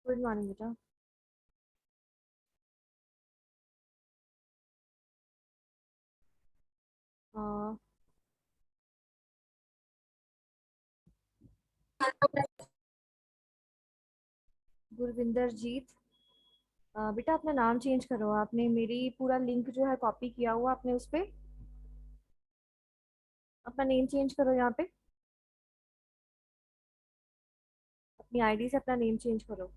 Good morning बेटा। अ, गुरविंदर जीत। बेटा अपना नाम चेंज करो। आपने मेरी पूरा लिंक जो है कॉपी किया हुआ आपने उस पे। अपना नेम चेंज करो यहाँ पे। अपनी आईडी से अपना नेम चेंज करो।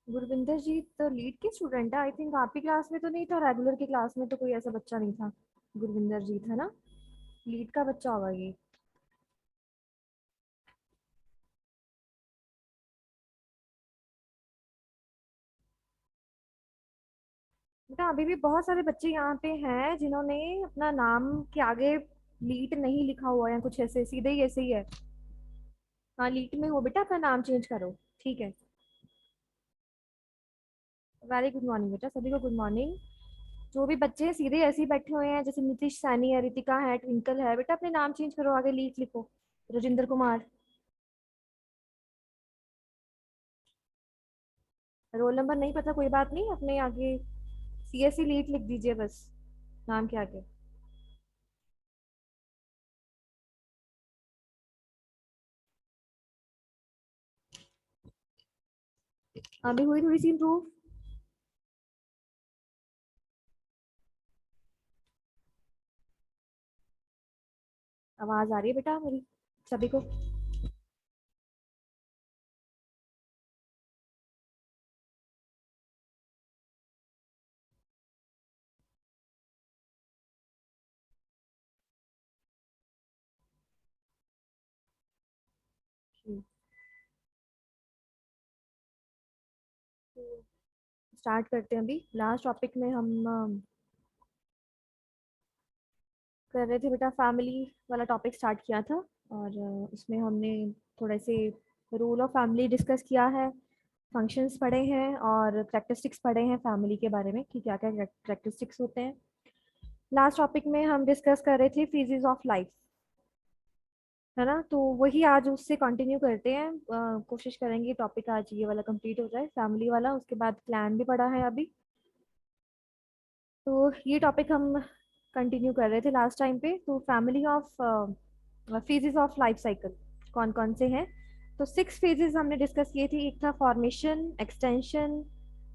गुरविंदर जीत तो लीड के स्टूडेंट है। आई थिंक आपकी क्लास में तो नहीं था, रेगुलर की क्लास में तो कोई ऐसा बच्चा नहीं था। गुरविंदर जीत है ना, लीड का बच्चा होगा ये। बेटा अभी भी बहुत सारे बच्चे यहाँ पे हैं जिन्होंने अपना नाम के आगे लीड नहीं लिखा हुआ है, कुछ ऐसे सीधे ही ऐसे ही है। हाँ लीड में हो बेटा, अपना नाम चेंज करो। ठीक है। वेरी गुड मॉर्निंग बेटा, सभी को गुड मॉर्निंग। जो भी बच्चे हैं सीधे ऐसे ही बैठे हुए हैं, जैसे नीतीश सैनी है, रितिका है, ट्विंकल है, बेटा अपने नाम चेंज करो, आगे लीक लिखो। राजेंद्र कुमार। रोल नंबर नहीं पता कोई बात नहीं, अपने आगे सीएससी लीक लिख दीजिए बस, नाम के आगे। अभी हुई थोड़ी सी इम्प्रूव। आवाज आ रही है बेटा मेरी सभी को? स्टार्ट करते हैं। अभी लास्ट टॉपिक में हम कर रहे थे बेटा, फैमिली वाला टॉपिक स्टार्ट किया था। और उसमें हमने थोड़े से रूल ऑफ फैमिली डिस्कस किया है, फंक्शंस पढ़े हैं और प्रैक्टिस्टिक्स पढ़े हैं फैमिली के बारे में कि क्या क्या प्रैक्टिस्टिक्स होते हैं। लास्ट टॉपिक में हम डिस्कस कर रहे थे फेजेस ऑफ लाइफ, है ना। तो वही आज उससे कंटिन्यू करते हैं। कोशिश करेंगे टॉपिक आज ये वाला कंप्लीट हो जाए, फैमिली वाला। उसके बाद प्लान भी पढ़ा है अभी। तो ये टॉपिक हम कंटिन्यू कर रहे थे लास्ट टाइम पे। तो family of phases of life cycle कौन कौन से हैं। तो 6 फेजेस हमने डिस्कस किए थे। एक था formation, extension,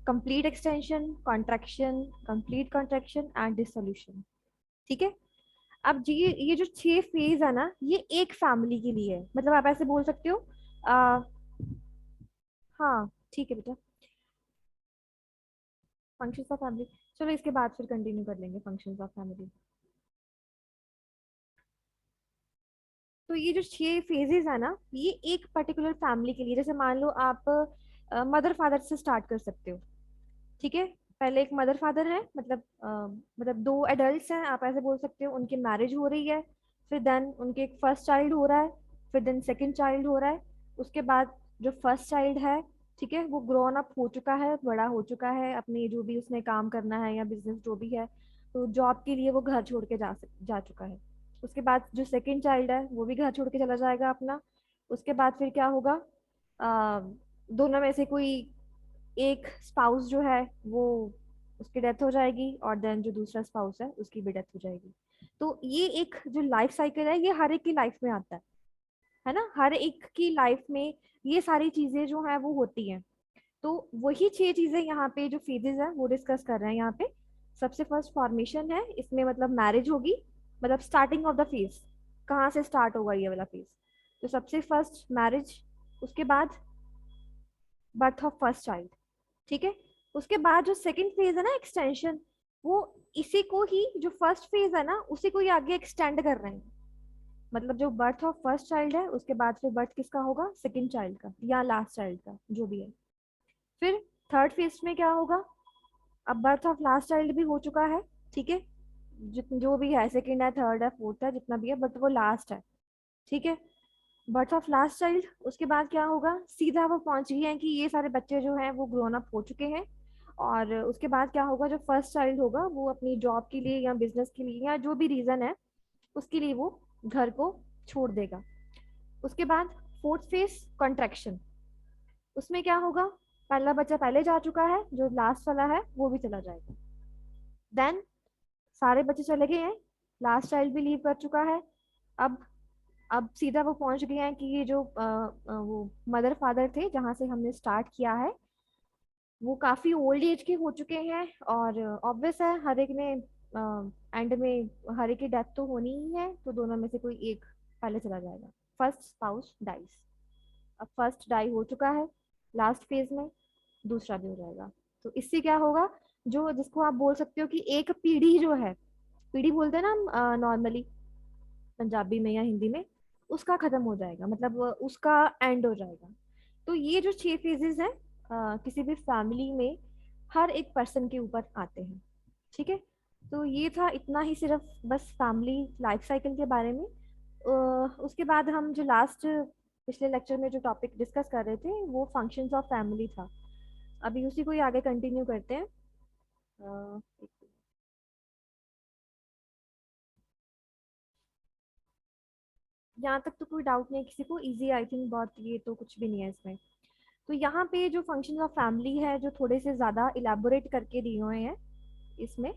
complete extension, contraction, complete contraction and dissolution. ठीक है। अब जी ये जो 6 फेज है ना, ये एक फैमिली के लिए है। मतलब आप ऐसे बोल सकते हो। आ, हाँ ठीक है बेटा। फंक्शंस ऑफ फैमिली, चलो इसके बाद फिर कंटिन्यू कर लेंगे फंक्शंस ऑफ फैमिली। तो ये जो 6 फेजेस है ना, ये एक पर्टिकुलर फैमिली के लिए। जैसे मान लो आप मदर फादर से स्टार्ट कर सकते हो। ठीक है। पहले एक मदर फादर है, मतलब दो एडल्ट्स हैं, आप ऐसे बोल सकते हो। उनकी मैरिज हो रही है, फिर देन उनके एक फर्स्ट चाइल्ड हो रहा है, फिर देन सेकंड चाइल्ड हो रहा है। उसके बाद जो फर्स्ट चाइल्ड है, ठीक है, वो ग्रोन अप हो चुका है, बड़ा हो चुका है, अपनी जो भी उसने काम करना है या बिजनेस जो भी है, तो जॉब के लिए वो घर छोड़ के जा चुका है। उसके बाद जो सेकंड चाइल्ड है वो भी घर छोड़ के चला जाएगा अपना। उसके बाद फिर क्या होगा, आ, दोनों में से कोई एक स्पाउस जो है वो, उसकी डेथ हो जाएगी, और देन जो दूसरा स्पाउस है उसकी भी डेथ हो जाएगी। तो ये एक जो लाइफ साइकिल है, ये हर एक की लाइफ में आता है ना। हर एक की लाइफ में ये सारी चीजें जो है वो होती हैं। तो वही 6 चीजें यहाँ पे जो फेजेस है वो डिस्कस कर रहे हैं यहाँ पे। सबसे फर्स्ट फॉर्मेशन है, इसमें मतलब मैरिज होगी, मतलब स्टार्टिंग ऑफ द फेज, कहाँ से स्टार्ट होगा ये वाला फेज। तो सबसे फर्स्ट मैरिज, उसके बाद बर्थ ऑफ फर्स्ट चाइल्ड। ठीक है। उसके बाद जो सेकंड फेज है ना, एक्सटेंशन, वो इसी को ही, जो फर्स्ट फेज है ना उसी को ही आगे एक्सटेंड कर रहे हैं। मतलब जो बर्थ ऑफ फर्स्ट चाइल्ड है उसके बाद फिर बर्थ किसका होगा, सेकंड चाइल्ड का या लास्ट चाइल्ड का, जो भी है। फिर थर्ड फेज में क्या होगा, अब बर्थ ऑफ लास्ट चाइल्ड भी हो चुका है, ठीक है, जो भी है, सेकंड है, थर्ड है, फोर्थ है, जितना भी है, बट वो लास्ट है, ठीक है। बर्थ ऑफ लास्ट चाइल्ड, उसके बाद क्या होगा, सीधा वो पहुंच गए हैं कि ये सारे बच्चे जो हैं वो ग्रोन अप हो चुके हैं। और उसके बाद क्या होगा, जो फर्स्ट चाइल्ड होगा वो अपनी जॉब के लिए या बिजनेस के लिए या जो भी रीजन है उसके लिए वो घर को छोड़ देगा। उसके बाद फोर्थ फेज, कॉन्ट्रैक्शन। उसमें क्या होगा, पहला बच्चा पहले जा चुका है, जो लास्ट वाला है वो भी चला जाएगा। देन सारे बच्चे चले गए हैं, लास्ट चाइल्ड भी लीव कर चुका है। अब अब सीधा वो पहुंच गए हैं कि ये जो वो मदर फादर थे जहां से हमने स्टार्ट किया है, वो काफी ओल्ड एज के हो चुके हैं। और ऑब्वियस है, हर एक ने एंड में हर एक की डेथ तो होनी ही है, तो दोनों में से कोई एक पहले चला जाएगा। First spouse dies. अब फर्स्ट डाई हो चुका है लास्ट फेज में, दूसरा भी हो जाएगा। तो इससे क्या होगा, जो जिसको आप बोल सकते हो कि एक पीढ़ी जो है, पीढ़ी बोलते हैं ना हम नॉर्मली पंजाबी में या हिंदी में, उसका खत्म हो जाएगा, मतलब उसका एंड हो जाएगा। तो ये जो 6 फेजेस हैं किसी भी फैमिली में हर एक पर्सन के ऊपर आते हैं, ठीक है। तो ये था इतना ही सिर्फ बस फैमिली लाइफ साइकिल के बारे में। उसके बाद हम जो लास्ट पिछले लेक्चर में जो टॉपिक डिस्कस कर रहे थे वो फंक्शंस ऑफ फैमिली था। अभी उसी को ही आगे कंटिन्यू करते हैं। अ, यहाँ तक तो कोई डाउट नहीं है किसी को, इजी आई थिंक बहुत, ये तो कुछ भी नहीं है इसमें। तो यहाँ पे जो फंक्शन ऑफ फैमिली है जो थोड़े से ज़्यादा इलेबोरेट करके दिए हुए हैं इसमें,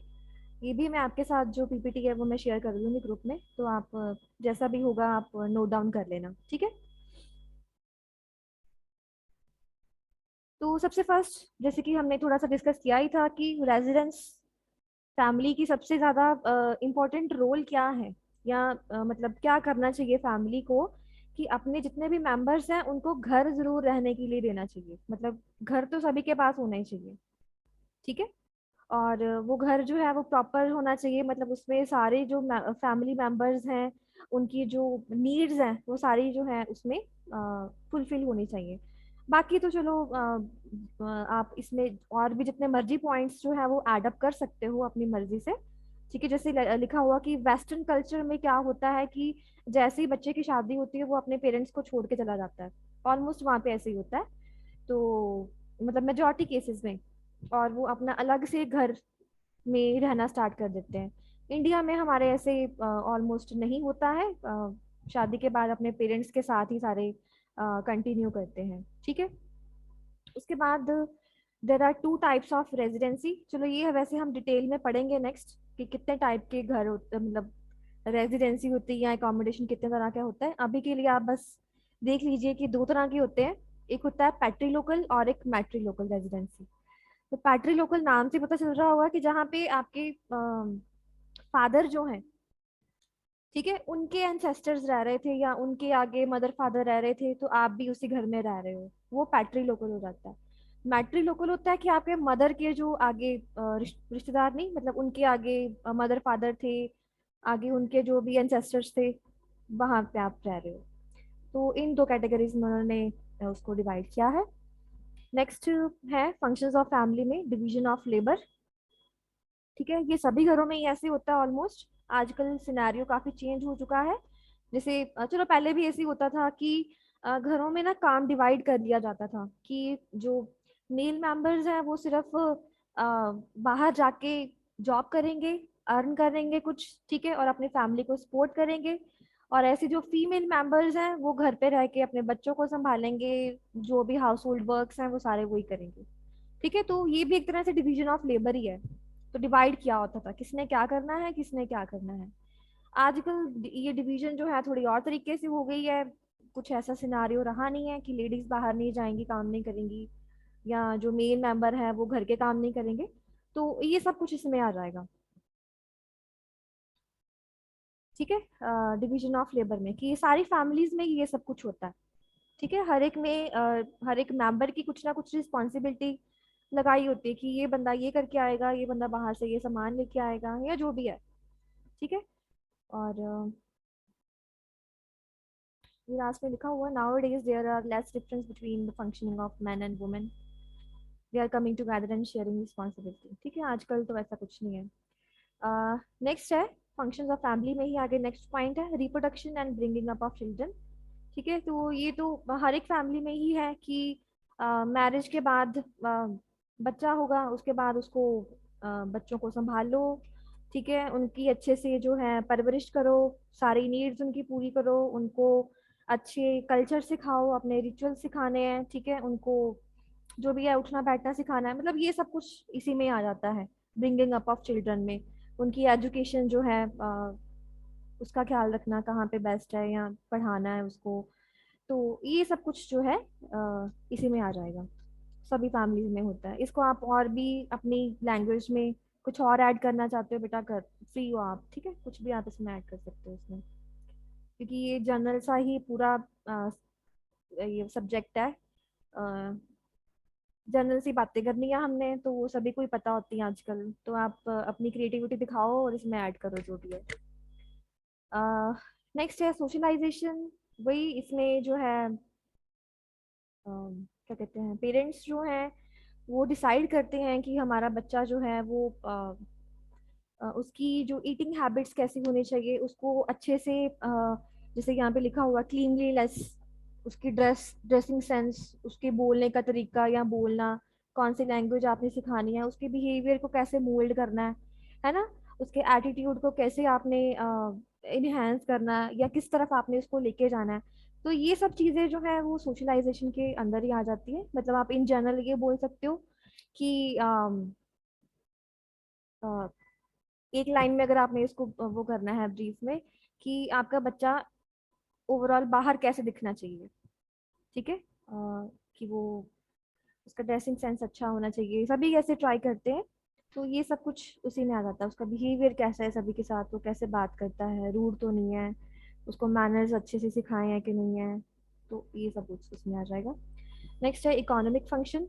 ये भी मैं आपके साथ जो पीपीटी है वो मैं शेयर कर दूंगी ग्रुप में, तो आप जैसा भी होगा आप नोट डाउन कर लेना, ठीक है। तो सबसे फर्स्ट, जैसे कि हमने थोड़ा सा डिस्कस किया ही था कि रेजिडेंस फैमिली की सबसे ज़्यादा इम्पोर्टेंट रोल क्या है, या मतलब क्या करना चाहिए फैमिली को, कि अपने जितने भी मेंबर्स हैं उनको घर जरूर रहने के लिए देना चाहिए, मतलब घर तो सभी के पास होना ही चाहिए, ठीक है। और वो घर जो है वो प्रॉपर होना चाहिए, मतलब उसमें सारे जो फैमिली मेंबर्स हैं उनकी जो नीड्स हैं वो सारी जो है उसमें फुलफिल होनी चाहिए। बाकी तो चलो आप इसमें और भी जितने मर्जी पॉइंट्स जो है वो ऐड अप कर सकते हो अपनी मर्जी से, ठीक है। जैसे लिखा हुआ कि वेस्टर्न कल्चर में क्या होता है कि जैसे ही बच्चे की शादी होती है वो अपने पेरेंट्स को छोड़ के चला जाता है, ऑलमोस्ट वहाँ पे ऐसे ही होता है। तो मतलब मेजोरिटी केसेस में, और वो अपना अलग से घर में रहना स्टार्ट कर देते हैं। इंडिया में हमारे ऐसे ऑलमोस्ट नहीं होता है, शादी के बाद अपने पेरेंट्स के साथ ही सारे कंटिन्यू करते हैं, ठीक है। उसके बाद there are two types of residency, चलो ये वैसे हम डिटेल में पढ़ेंगे नेक्स्ट कि कितने टाइप के घर होते, मतलब रेजिडेंसी होती है या अकोमोडेशन कितने तरह का होता है। अभी के लिए आप बस देख लीजिए कि दो तरह के होते हैं, एक होता है पैट्री लोकल और एक मैट्री लोकल रेजिडेंसी। तो पैट्री लोकल नाम से पता चल रहा होगा कि जहाँ पे आपके फादर जो हैं, ठीक है, उनके एंसेस्टर्स रह रहे थे या उनके आगे मदर फादर रह रहे थे, तो आप भी उसी घर में रह रहे हो, वो पैट्री लोकल हो जाता है। मैट्री लोकल होता है कि आपके मदर के जो आगे रिश्तेदार नहीं, मतलब उनके आगे मदर फादर थे, आगे उनके जो भी एंसेस्टर्स थे, वहां पे आप रह रहे हो। तो इन दो कैटेगरीज में उन्होंने उसको डिवाइड किया है। नेक्स्ट है फंक्शंस ऑफ फैमिली में डिवीजन ऑफ लेबर, ठीक है। ये सभी घरों में ही ऐसे होता है ऑलमोस्ट, आजकल सिनेरियो काफी चेंज हो चुका है। जैसे चलो पहले भी ऐसे ही होता था कि घरों में ना काम डिवाइड कर लिया जाता था कि जो मेल मेंबर्स हैं वो सिर्फ बाहर जाके जॉब करेंगे, अर्न करेंगे कुछ, ठीक है, और अपनी फैमिली को सपोर्ट करेंगे। और ऐसे जो फीमेल मेंबर्स हैं वो घर पे रह के अपने बच्चों को संभालेंगे, जो भी हाउस होल्ड वर्क्स हैं वो सारे वही करेंगे, ठीक है। तो ये भी एक तरह से डिवीजन ऑफ लेबर ही है। तो डिवाइड किया होता था किसने क्या करना है, किसने क्या करना है। आजकल ये डिवीजन जो है थोड़ी और तरीके से हो गई है, कुछ ऐसा सिनारियो रहा नहीं है कि लेडीज बाहर नहीं जाएंगी, काम नहीं करेंगी, या जो मेन मेंबर है वो घर के काम नहीं करेंगे। तो ये सब कुछ इसमें आ जाएगा, ठीक है। डिवीजन ऑफ लेबर में कि ये सारी फैमिलीज में ये सब कुछ होता है, ठीक है। हर एक में हर एक मेंबर की कुछ ना कुछ रिस्पॉन्सिबिलिटी लगाई होती है कि ये बंदा ये करके आएगा, ये बंदा बाहर से ये सामान लेके आएगा, या जो भी है, ठीक है। और ये लास्ट में लिखा हुआ, nowadays there are less difference between the functioning of man and women, they are coming together and sharing responsibility. ठीक है, आजकल तो वैसा कुछ नहीं है। नेक्स्ट है फंक्शंस ऑफ फैमिली में ही आगे नेक्स्ट पॉइंट है reproduction and bringing up of children. ठीक है, तो ये तो हर एक फैमिली में ही है कि मैरिज के बाद बच्चा होगा, उसके बाद उसको बच्चों को संभाल लो। ठीक है, उनकी अच्छे से जो है परवरिश करो, सारी नीड्स उनकी पूरी करो, उनको अच्छे कल्चर सिखाओ, अपने रिचुअल सिखाने हैं। ठीक है, उनको जो भी है उठना बैठना सिखाना है, मतलब ये सब कुछ इसी में आ जाता है ब्रिंगिंग अप ऑफ चिल्ड्रन में। उनकी एजुकेशन जो है उसका ख्याल रखना, कहाँ पे बेस्ट है या पढ़ाना है उसको, तो ये सब कुछ जो है इसी में आ जाएगा। सभी फैमिलीज में होता है। इसको आप और भी अपनी लैंग्वेज में कुछ और ऐड करना चाहते हो बेटा, कर फ्री हो आप। ठीक है, कुछ भी आप इसमें ऐड कर सकते हो इसमें, क्योंकि ये जनरल सा ही पूरा ये सब्जेक्ट है। जनरल सी बातें करनी है हमने, तो वो सभी को ही पता होती है आजकल। तो आप अपनी क्रिएटिविटी दिखाओ और इसमें ऐड करो जो भी है। नेक्स्ट है सोशलाइजेशन। वही इसमें जो है क्या कहते हैं, पेरेंट्स जो हैं वो डिसाइड करते हैं कि हमारा बच्चा जो है वो उसकी जो ईटिंग हैबिट्स कैसी होनी चाहिए, उसको अच्छे से जैसे यहाँ पे लिखा हुआ क्लीनलीनेस, उसकी ड्रेसिंग सेंस, उसके बोलने का तरीका या बोलना, कौन सी लैंग्वेज आपने सिखानी है, उसके बिहेवियर को कैसे मोल्ड करना है ना, उसके एटीट्यूड को कैसे आपने इनहेंस करना है या किस तरफ आपने उसको लेके जाना है। तो ये सब चीजें जो है वो सोशलाइजेशन के अंदर ही आ जाती है। मतलब आप इन जनरल ये बोल सकते हो कि एक लाइन में अगर आपने इसको वो करना है ब्रीफ में, कि आपका बच्चा ओवरऑल बाहर कैसे दिखना चाहिए। ठीक है, कि वो उसका ड्रेसिंग सेंस अच्छा होना चाहिए, सभी कैसे ट्राई करते हैं, तो ये सब कुछ उसी में आ जाता है। उसका बिहेवियर कैसा है सभी के साथ, वो कैसे बात करता है, रूड तो नहीं है, उसको मैनर्स अच्छे से सिखाए हैं कि नहीं है, तो ये सब कुछ उसमें आ जाएगा। नेक्स्ट है इकोनॉमिक फंक्शन।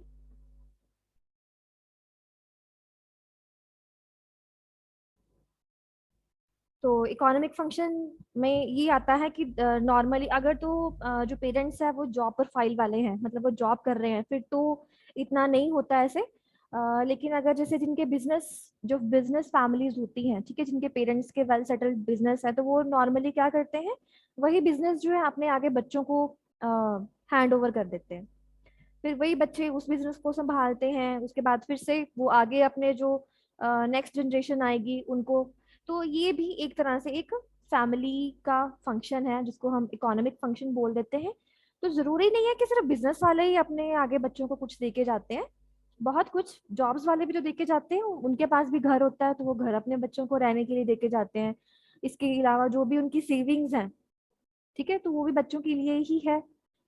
तो इकोनॉमिक फंक्शन में ये आता है कि नॉर्मली अगर तो जो पेरेंट्स है वो जॉब प्रोफाइल वाले हैं, मतलब वो जॉब कर रहे हैं, फिर तो इतना नहीं होता ऐसे। लेकिन अगर जैसे जिनके बिजनेस, जो बिजनेस फैमिलीज होती हैं, ठीक है, जिनके पेरेंट्स के वेल सेटल्ड बिजनेस है, तो वो नॉर्मली क्या करते हैं, वही बिजनेस जो है अपने आगे बच्चों को हैंड ओवर कर देते हैं। फिर वही बच्चे उस बिजनेस को संभालते हैं, उसके बाद फिर से वो आगे अपने जो नेक्स्ट जनरेशन आएगी उनको। तो ये भी एक तरह से एक फैमिली का फंक्शन है जिसको हम इकोनॉमिक फंक्शन बोल देते हैं। तो जरूरी नहीं है कि सिर्फ बिजनेस वाले ही अपने आगे बच्चों को कुछ दे के जाते हैं, बहुत कुछ जॉब्स वाले भी जो दे के जाते हैं, उनके पास भी घर होता है, तो वो घर अपने बच्चों को रहने के लिए दे के जाते हैं। इसके अलावा जो भी उनकी सेविंग्स हैं, ठीक है, तो वो भी बच्चों के लिए ही है।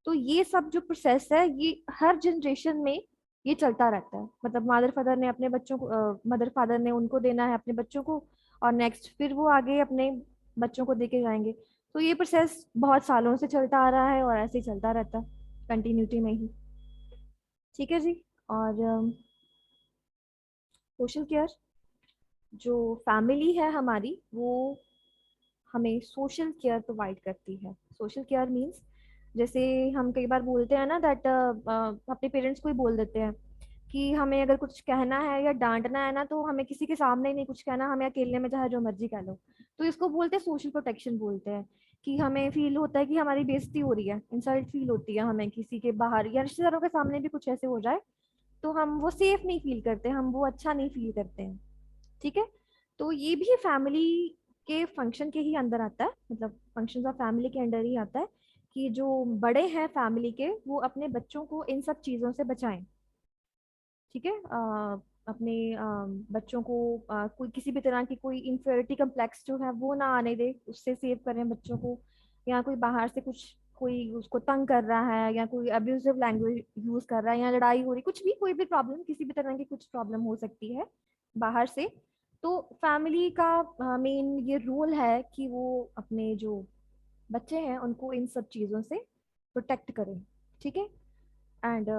तो ये सब जो प्रोसेस है ये हर जनरेशन में ये चलता रहता है। मतलब मदर फादर ने अपने बच्चों को, मदर फादर ने उनको देना है अपने बच्चों को, और नेक्स्ट फिर वो आगे अपने बच्चों को देके जाएंगे। तो ये प्रोसेस बहुत सालों से चलता आ रहा है और ऐसे ही चलता रहता है कंटिन्यूटी में ही। ठीक है जी। और सोशल केयर, जो फैमिली है हमारी वो हमें सोशल केयर प्रोवाइड करती है। सोशल केयर मीन्स, जैसे हम कई बार बोलते हैं ना दैट अपने पेरेंट्स को ही बोल देते हैं कि हमें अगर कुछ कहना है या डांटना है ना, तो हमें किसी के सामने ही नहीं कुछ कहना, हमें अकेले में चाहे जो मर्जी कह लो। तो इसको बोलते हैं सोशल प्रोटेक्शन बोलते हैं। कि हमें फील होता है कि हमारी बेइज्जती हो रही है, इंसल्ट फील होती है हमें किसी के बाहर या रिश्तेदारों के सामने भी कुछ ऐसे हो जाए, तो हम वो सेफ नहीं फील करते, हम वो अच्छा नहीं फील करते हैं। ठीक है, तो ये भी फैमिली के फंक्शन के ही अंदर आता है, मतलब फंक्शन ऑफ फैमिली के अंदर ही आता है कि जो बड़े हैं फैमिली के वो अपने बच्चों को इन सब चीजों से बचाएं। ठीक है, अपने बच्चों को कोई किसी भी तरह की कोई इंफेरिटी कम्प्लेक्स जो है वो ना आने दे, उससे सेव करें बच्चों को। या कोई बाहर से कुछ, कोई उसको तंग कर रहा है या कोई अब्यूजिव लैंग्वेज यूज कर रहा है या लड़ाई हो रही, कुछ भी कोई भी प्रॉब्लम, किसी भी तरह की कुछ प्रॉब्लम हो सकती है बाहर से, तो फैमिली का मेन ये रोल है कि वो अपने जो बच्चे हैं उनको इन सब चीज़ों से प्रोटेक्ट करें। ठीक है, एंड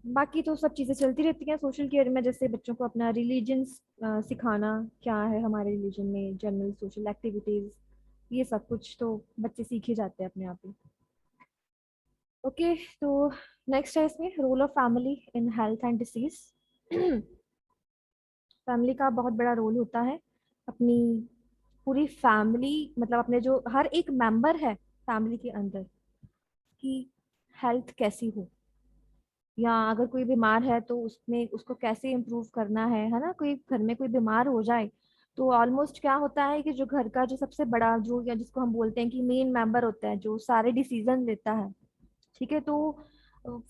बाकी तो सब चीज़ें चलती रहती हैं सोशल केयर में, जैसे बच्चों को अपना रिलीजन सिखाना, क्या है हमारे रिलीजन में, जनरल सोशल एक्टिविटीज़, ये सब कुछ तो बच्चे सीख ही जाते हैं अपने आप ही। ओके, तो नेक्स्ट है इसमें role of family in health and disease. Family का बहुत बड़ा रोल होता है अपनी पूरी फैमिली, मतलब अपने जो हर एक मेंबर है फैमिली के अंदर की हेल्थ कैसी हो, या अगर कोई बीमार है तो उसमें उसको कैसे इम्प्रूव करना है ना। कोई घर में कोई बीमार हो जाए तो ऑलमोस्ट क्या होता है कि जो घर का जो सबसे बड़ा जो, या जिसको हम बोलते हैं कि मेन मेंबर होता है, जो सारे डिसीजन लेता है, ठीक है, तो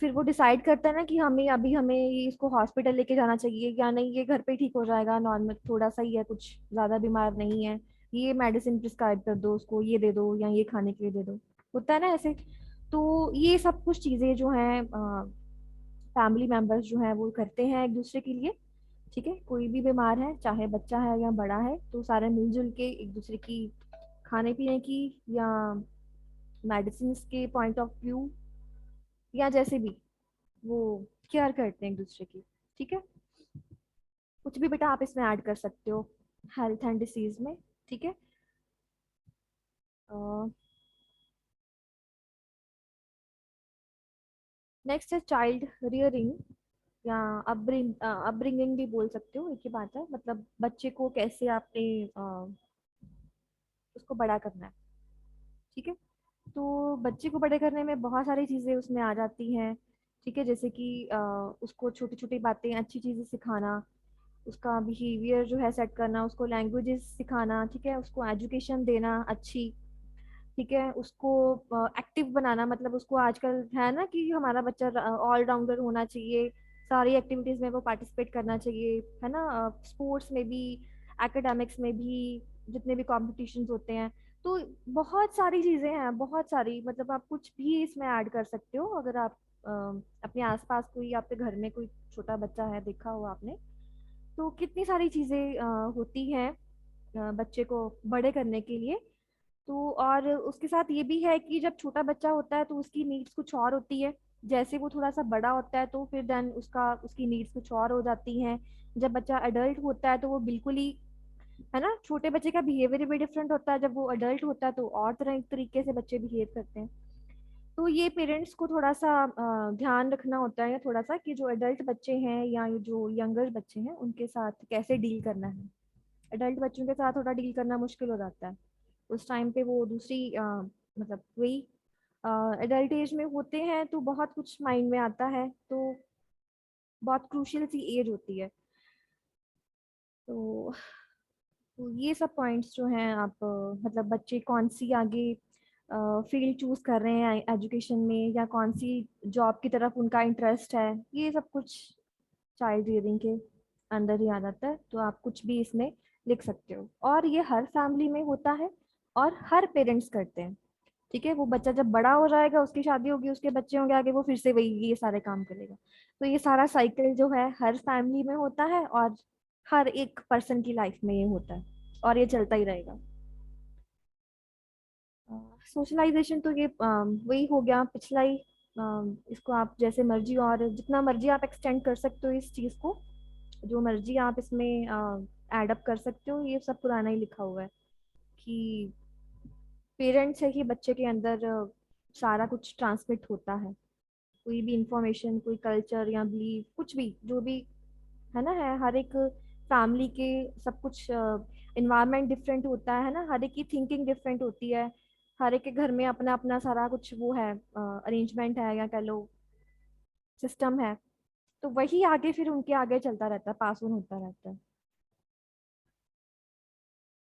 फिर वो डिसाइड करता है ना कि हमें ये इसको हॉस्पिटल लेके जाना चाहिए या नहीं, ये घर पे ठीक हो जाएगा, नॉर्मल थोड़ा सा ही है, कुछ ज्यादा बीमार नहीं है, ये मेडिसिन प्रिस्क्राइब कर दो उसको, ये दे दो या ये खाने के लिए दे दो, होता है ना ऐसे। तो ये सब कुछ चीजें जो हैं फैमिली मेंबर्स जो हैं वो करते हैं एक दूसरे के लिए। ठीक है, कोई भी बीमार है, चाहे बच्चा है या बड़ा है, तो सारे मिलजुल के एक दूसरे की खाने पीने की या मेडिसिन के पॉइंट ऑफ व्यू या जैसे भी वो केयर करते हैं एक दूसरे की। ठीक है, कुछ भी बेटा आप इसमें ऐड कर सकते हो हेल्थ एंड डिसीज में। ठीक है, नेक्स्ट है चाइल्ड रियरिंग या अपब्रिंगिंग भी बोल सकते हो, एक ही बात है, मतलब बच्चे को कैसे आपने उसको बड़ा करना है। ठीक है, तो बच्चे को बड़े करने में बहुत सारी चीजें उसमें आ जाती हैं। ठीक है, जैसे कि उसको छोटी छोटी बातें, अच्छी चीजें सिखाना, उसका बिहेवियर जो है सेट करना, उसको लैंग्वेजेस सिखाना, ठीक है, उसको एजुकेशन देना अच्छी, ठीक है, उसको एक्टिव बनाना, मतलब उसको आजकल है ना कि हमारा बच्चा ऑलराउंडर होना चाहिए, सारी एक्टिविटीज में वो पार्टिसिपेट करना चाहिए, है ना, स्पोर्ट्स में भी, एकेडमिक्स में भी, जितने भी कॉम्पिटिशन्स होते हैं। तो बहुत सारी चीजें हैं, बहुत सारी, मतलब आप कुछ भी इसमें ऐड कर सकते हो। अगर आप अ, अपने आसपास कोई, आपके घर में कोई छोटा बच्चा है, देखा हो आपने, तो कितनी सारी चीजें होती हैं बच्चे को बड़े करने के लिए। तो और उसके साथ ये भी है कि जब छोटा बच्चा होता है तो उसकी नीड्स कुछ और होती है, जैसे वो थोड़ा सा बड़ा होता है तो फिर देन उसकी नीड्स कुछ और हो जाती हैं। जब बच्चा अडल्ट होता है तो वो बिल्कुल ही, है ना, छोटे बच्चे का बिहेवियर भी डिफरेंट होता है, जब वो अडल्ट होता है तो और तरह तरीके से बच्चे बिहेव करते हैं। तो ये पेरेंट्स को थोड़ा सा ध्यान रखना होता है थोड़ा सा, कि जो अडल्ट बच्चे हैं या ये जो यंगर बच्चे हैं उनके साथ कैसे डील करना है। अडल्ट बच्चों के साथ थोड़ा डील करना मुश्किल हो जाता है उस टाइम पे, वो दूसरी मतलब वही एडल्ट एज में होते हैं तो बहुत कुछ माइंड में आता है, तो बहुत क्रूशियल सी एज होती है। तो ये सब पॉइंट्स जो हैं आप मतलब बच्चे कौन सी आगे फील्ड चूज कर रहे हैं एजुकेशन में, या कौन सी जॉब की तरफ उनका इंटरेस्ट है, ये सब कुछ चाइल्ड रियरिंग के अंदर ही आ जाता है। तो आप कुछ भी इसमें लिख सकते हो, और ये हर फैमिली में होता है और हर पेरेंट्स करते हैं। ठीक है, वो बच्चा जब बड़ा हो जाएगा, उसकी शादी होगी, उसके बच्चे होंगे आगे, वो फिर से वही ये सारे काम करेगा। तो ये सारा साइकिल जो है हर फैमिली में होता है और हर एक पर्सन की लाइफ में ये होता है, और ये चलता ही रहेगा। सोशलाइजेशन तो ये वही हो गया पिछला ही। इसको आप जैसे मर्जी और जितना मर्जी आप एक्सटेंड कर सकते हो इस चीज को, जो मर्जी आप इसमें ऐड अप कर सकते हो, ये सब पुराना ही लिखा हुआ है कि पेरेंट्स से ही बच्चे के अंदर सारा कुछ ट्रांसमिट होता है। कोई भी इंफॉर्मेशन, कोई कल्चर या बिलीफ, कुछ भी जो भी, है ना, है हर एक फैमिली के सब कुछ, इन्वायरमेंट डिफरेंट होता है ना, हर एक की थिंकिंग डिफरेंट होती है, हर एक के घर में अपना अपना सारा कुछ वो है, अरेंजमेंट है या कह लो सिस्टम है। तो वही आगे फिर उनके आगे चलता रहता है, पास ऑन होता रहता है।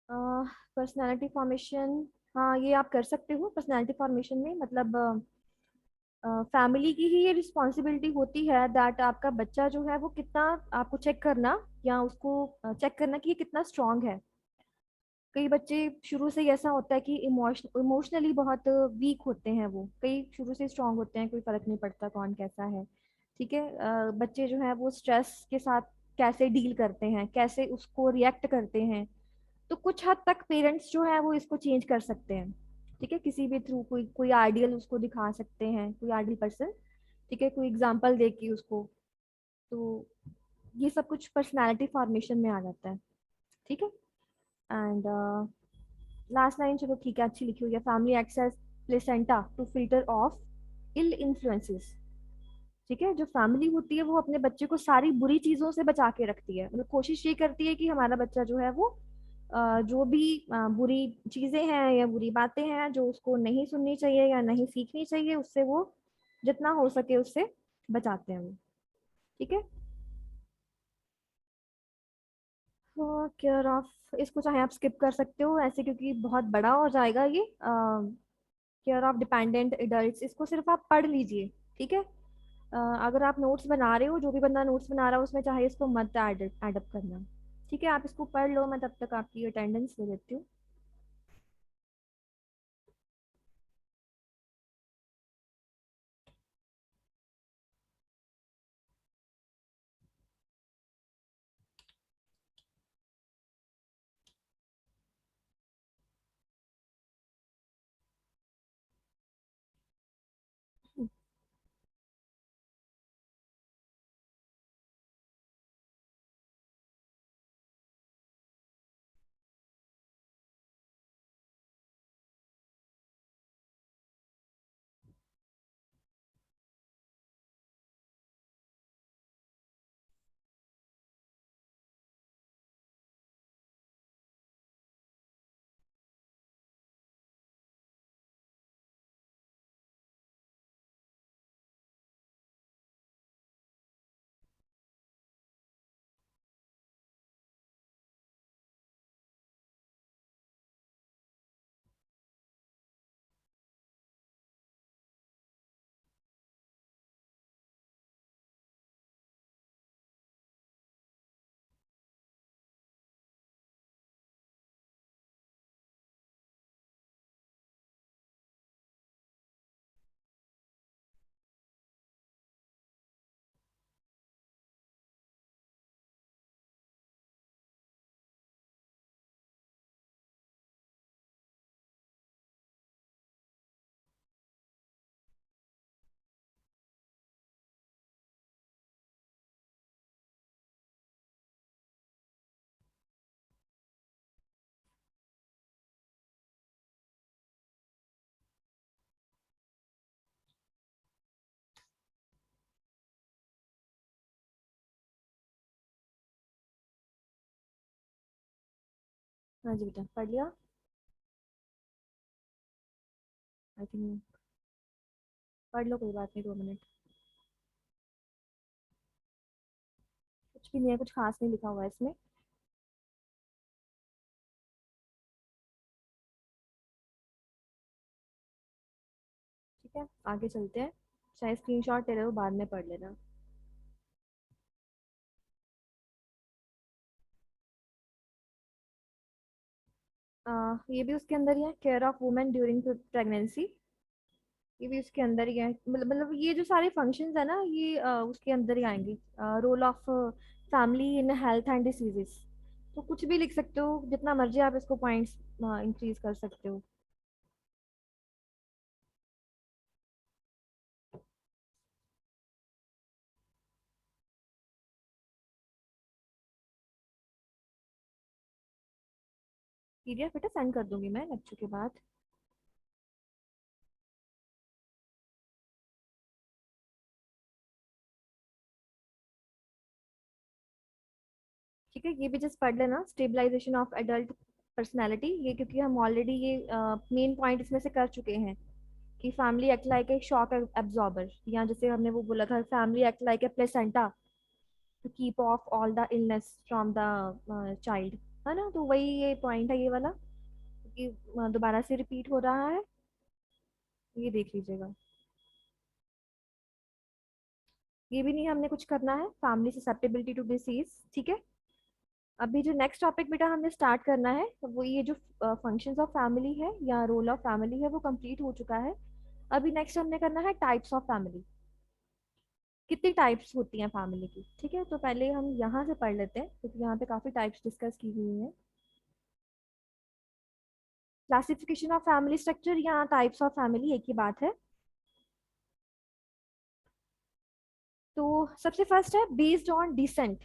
पर्सनालिटी फॉर्मेशन, हाँ ये आप कर सकते हो पर्सनालिटी फॉर्मेशन में, मतलब फैमिली की ही ये रिस्पॉन्सिबिलिटी होती है दैट आपका बच्चा जो है वो कितना, आपको चेक करना या उसको चेक करना कि ये कितना स्ट्रांग है। कई बच्चे शुरू से ही ऐसा होता है कि इमोशनली बहुत वीक होते हैं, वो कई शुरू से स्ट्रांग होते हैं, कोई फर्क नहीं पड़ता कौन कैसा है। ठीक है, बच्चे जो है वो स्ट्रेस के साथ कैसे डील करते हैं, कैसे उसको रिएक्ट करते हैं। तो कुछ हद तक पेरेंट्स जो है वो इसको चेंज कर सकते हैं। ठीक है, किसी भी थ्रू कोई कोई आइडियल उसको दिखा सकते हैं, कोई आइडियल पर्सन, ठीक है, कोई एग्जांपल दे के उसको। तो ये सब कुछ पर्सनालिटी फॉर्मेशन में आ जाता है। ठीक है, एंड लास्ट लाइन चलो ठीक है, अच्छी लिखी हुई है, family acts as placenta to filter off ill influences. ठीक है, जो फैमिली होती है वो अपने बच्चे को सारी बुरी चीजों से बचा के रखती है, मतलब कोशिश ये करती है कि हमारा बच्चा जो है वो जो भी बुरी चीजें हैं या बुरी बातें हैं जो उसको नहीं सुननी चाहिए या नहीं सीखनी चाहिए, उससे वो जितना हो सके उससे बचाते हैं वो। ठीक है। केयर ऑफ, इसको चाहे आप स्किप कर सकते हो ऐसे, क्योंकि बहुत बड़ा हो जाएगा ये। केयर ऑफ डिपेंडेंट एडल्ट्स, इसको सिर्फ आप पढ़ लीजिए। ठीक है। अगर आप नोट्स बना रहे हो, जो भी बंदा नोट्स बना रहा है उसमें चाहे इसको मत एडअप करना। ठीक है, आप इसको पढ़ लो, मैं तब तक आपकी अटेंडेंस ले लेती हूँ। हाँ जी बेटा, पढ़ लिया। आई थिंक पढ़ लो, कोई बात नहीं, 2 मिनट। कुछ भी नहीं है, कुछ खास नहीं लिखा हुआ है इसमें। ठीक है, आगे चलते हैं। चाहे स्क्रीनशॉट ले लो, बाद में पढ़ लेना। ये भी उसके अंदर ही है, care of women during pregnancy. ये भी उसके अंदर ही है, मतलब ये जो सारे फंक्शंस है ना, ये उसके अंदर ही आएंगे। Role of family in health and diseases. तो कुछ भी लिख सकते हो, जितना मर्जी आप इसको पॉइंट्स इंक्रीज कर सकते हो। पीडीएफ बेटा सेंड कर दूंगी मैं लेक्चर के बाद। ठीक है, ये भी जस्ट पढ़ लेना, स्टेबलाइजेशन ऑफ एडल्ट पर्सनैलिटी। ये क्योंकि हम ऑलरेडी ये मेन पॉइंट इसमें से कर चुके हैं कि family act like a shock absorber, या जैसे हमने वो बोला था, family act like a placenta to keep off all the illness from the child. है ना, तो वही ये पॉइंट है ये वाला, क्योंकि दोबारा से रिपीट हो रहा है। ये देख लीजिएगा। ये भी नहीं हमने कुछ करना है, फैमिली ससेप्टेबिलिटी टू डिसीज। ठीक है। अभी जो नेक्स्ट टॉपिक बेटा हमने स्टार्ट करना है, तो वो ये जो फंक्शंस ऑफ फैमिली है या रोल ऑफ फैमिली है वो कंप्लीट हो चुका है। अभी नेक्स्ट हमने करना है टाइप्स ऑफ फैमिली। कितनी टाइप्स होती हैं फैमिली की। ठीक है, तो पहले हम यहाँ से पढ़ लेते हैं, क्योंकि यहाँ पे काफी टाइप्स डिस्कस की हुई हैं। क्लासिफिकेशन ऑफ फैमिली स्ट्रक्चर या टाइप्स ऑफ फैमिली एक ही बात है। तो सबसे फर्स्ट है बेस्ड ऑन डिसेंट।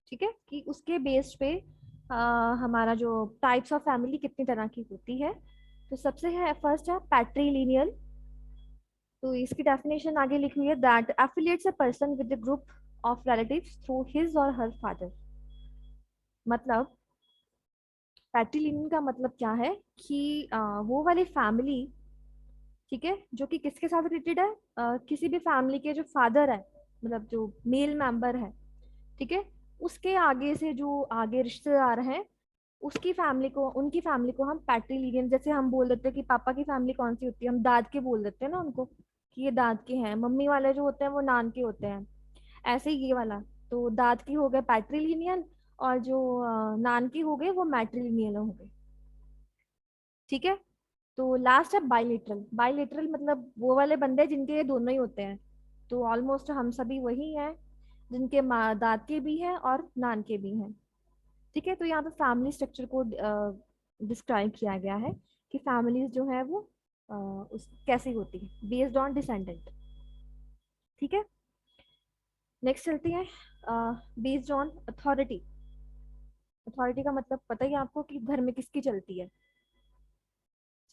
ठीक है, कि उसके बेस्ड पे हमारा जो टाइप्स ऑफ फैमिली कितनी तरह की होती है। तो सबसे है फर्स्ट है पैट्रीलिनियल। तो इसकी डेफिनेशन आगे लिखी हुई है, that affiliates a person with the group of relatives through his और हर फादर। मतलब पैट्रीलिनियन का मतलब क्या है कि वो वाली फैमिली, ठीक है, जो कि किसके साथ रिलेटेड है, किसी भी फैमिली के जो फादर है, मतलब जो मेल मेंबर है, ठीक है, उसके आगे से जो आगे रिश्तेदार हैं, उसकी फैमिली को, उनकी फैमिली को हम पैट्रीलिनियन, जैसे हम बोल देते हैं कि पापा की फैमिली कौन सी होती है, हम दाद के बोल देते हैं ना उनको, कि ये दाद के हैं। मम्मी वाले जो होते हैं वो नान के होते हैं। ऐसे ही ये वाला, तो दाद की हो गए पैट्रीलिनियन, और जो नान की हो गए वो मैट्रीलिनियल हो गए। ठीक है। तो लास्ट है बाइलेटरल। बाइलेटरल मतलब वो वाले बंदे जिनके ये दोनों ही होते हैं। तो ऑलमोस्ट हम सभी वही हैं जिनके माँ दाद के भी हैं और नान के भी हैं। ठीक है। तो यहाँ पे फैमिली स्ट्रक्चर को डिस्क्राइब किया गया है कि फैमिलीज जो है वो उस कैसी होती है, बेस्ड ऑन डिसेंडेंट। ठीक है। नेक्स्ट चलती है, बेस्ड ऑन अथॉरिटी। अथॉरिटी का मतलब पता ही है आपको कि घर में किसकी चलती है।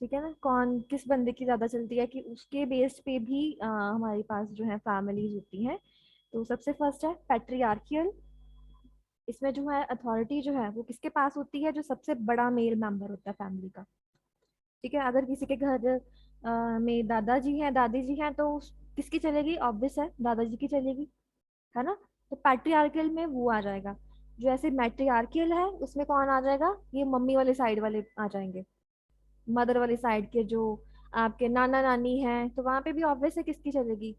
ठीक है ना, कौन किस बंदे की ज्यादा चलती है, कि उसके बेस पे भी हमारे पास जो है फैमिलीज होती हैं। तो सबसे फर्स्ट है पैट्रियार्कियल। इसमें जो है अथॉरिटी जो है वो किसके पास होती है, जो सबसे बड़ा मेल मेंबर होता है फैमिली का। ठीक है। अगर किसी के घर में दादाजी हैं, दादी जी हैं, तो किसकी चलेगी, ऑब्वियस है दादाजी की चलेगी, है ना। तो पैट्रियार्कियल में वो आ जाएगा। जो ऐसे मैट्रियार्कियल है उसमें कौन आ जाएगा, ये मम्मी वाले साइड वाले आ जाएंगे। मदर वाली साइड के जो आपके नाना नानी हैं, तो वहां पे भी ऑब्वियस है किसकी चलेगी,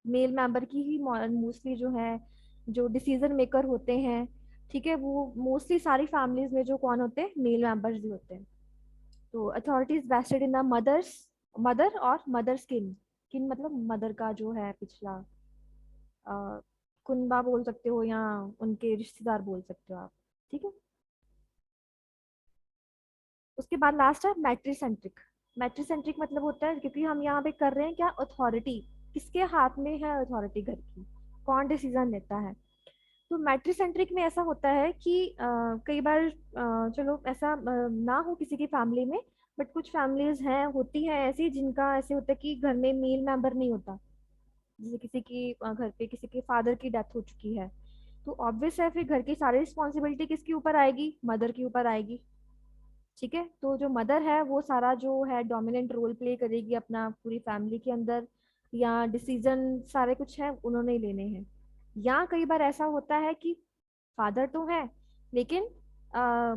मेल मेंबर की ही मोस्टली जो है, जो डिसीजन मेकर होते हैं। ठीक है। वो मोस्टली सारी फैमिलीज में जो कौन होते हैं, मेल मेंबर्स ही होते हैं। तो authorities vested in the mothers, mother और मदर्स किन। किन मतलब मदर का जो है पिछला कुनबा बोल सकते हो, या उनके रिश्तेदार बोल सकते हो आप। ठीक है। उसके बाद लास्ट है मैट्रिसेंट्रिक। मैट्रिसेंट्रिक मतलब होता है, क्योंकि हम यहाँ पे कर रहे हैं क्या, अथॉरिटी किसके हाथ में है, अथॉरिटी घर की, कौन डिसीजन लेता है। तो मैट्रिसेंट्रिक में ऐसा होता है कि कई बार चलो ऐसा ना हो किसी की फैमिली में, बट कुछ फैमिलीज हैं, होती हैं ऐसी, जिनका ऐसे होता है कि घर में मेल मेंबर नहीं होता। जैसे किसी की घर पे किसी के फादर की डेथ हो चुकी है, तो ऑब्वियस है फिर घर की सारी रिस्पॉन्सिबिलिटी किसके ऊपर आएगी, मदर के ऊपर आएगी। ठीक है। तो जो मदर है वो सारा जो है डोमिनेंट रोल प्ले करेगी अपना पूरी फैमिली के अंदर, या डिसीजन सारे कुछ है उन्होंने ही लेने हैं। या कई बार ऐसा होता है कि फादर तो है, लेकिन आ,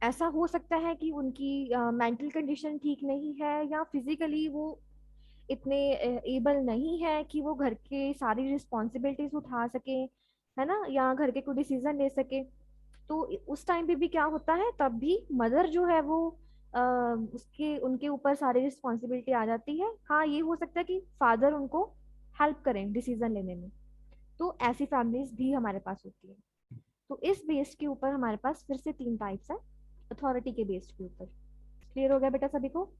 ऐसा हो सकता है कि उनकी मेंटल कंडीशन ठीक नहीं है, या फिजिकली वो इतने एबल नहीं है कि वो घर के सारी रिस्पॉन्सिबिलिटीज उठा सके, है ना, या घर के कोई डिसीजन ले सके। तो उस टाइम पे भी क्या होता है, तब भी मदर जो है वो उसके उनके ऊपर सारी रिस्पॉन्सिबिलिटी आ जाती है। हाँ, ये हो सकता है कि फादर उनको हेल्प करें डिसीजन लेने में। तो ऐसी फैमिलीज भी हमारे पास होती है। तो इस बेस्ड के ऊपर हमारे पास फिर से तीन टाइप्स है, अथॉरिटी के बेस्ड के ऊपर। क्लियर हो गया बेटा सभी को?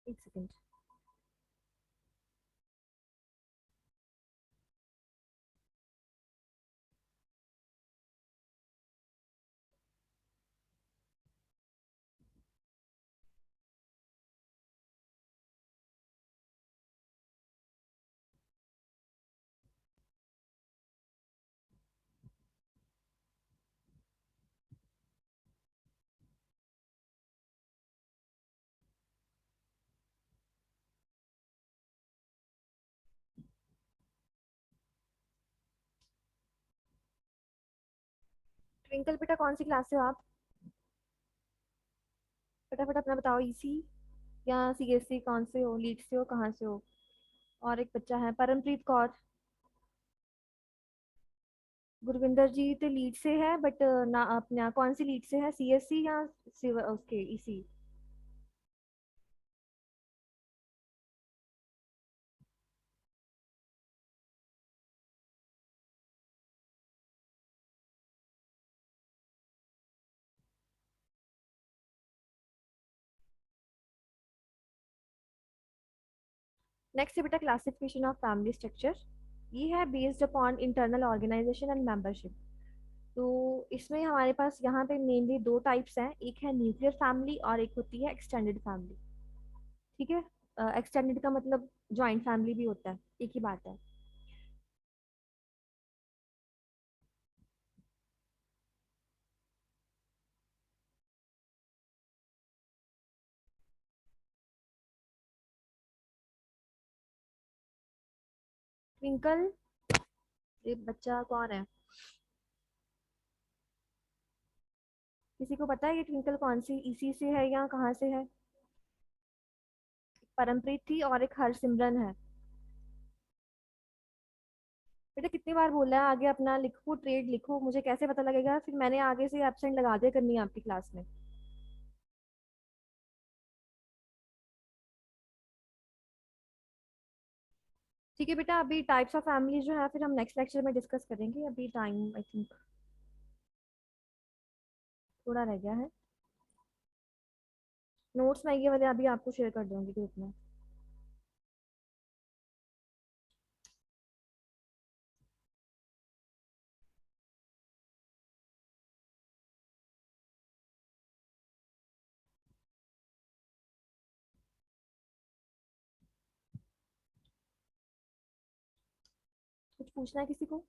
एक सेकेंड। ट्विंकल बेटा कौन सी क्लास से हो आप? फटाफट अपना बताओ, ईसी या सीएससी, कौन से हो, लीड से हो, कहाँ से हो? और एक बच्चा है परमप्रीत कौर। गुरविंदर जी तो लीड से है, बट ना अपना कौन सी लीड से है, सीएससी या उसके ईसी? नेक्स्ट है बेटा क्लासिफिकेशन ऑफ फैमिली स्ट्रक्चर। ये है based upon internal organisation and membership. तो इसमें हमारे पास यहाँ पे मेनली दो टाइप्स हैं, एक है न्यूक्लियर फैमिली और एक होती है एक्सटेंडेड फैमिली। ठीक है। एक्सटेंडेड का मतलब जॉइंट फैमिली भी होता है, एक ही बात है। ट्विंकल, ये बच्चा कौन है? किसी को पता है ये ट्विंकल कौन सी इसी से है या कहाँ से है? परमप्रीत थी और एक हरसिमरन है। बेटा कितनी बार बोला है आगे अपना लिखो, ट्रेड लिखो, मुझे कैसे पता लगेगा? फिर मैंने आगे से एब्सेंट लगा दिया करनी है आपकी क्लास में। ठीक है बेटा, अभी टाइप्स ऑफ फैमिली जो है फिर हम नेक्स्ट लेक्चर में डिस्कस करेंगे, अभी टाइम आई थिंक थोड़ा रह गया है। नोट्स मैं ये वाले अभी आपको शेयर कर दूंगी ग्रुप में। कुछ पूछना है किसी को?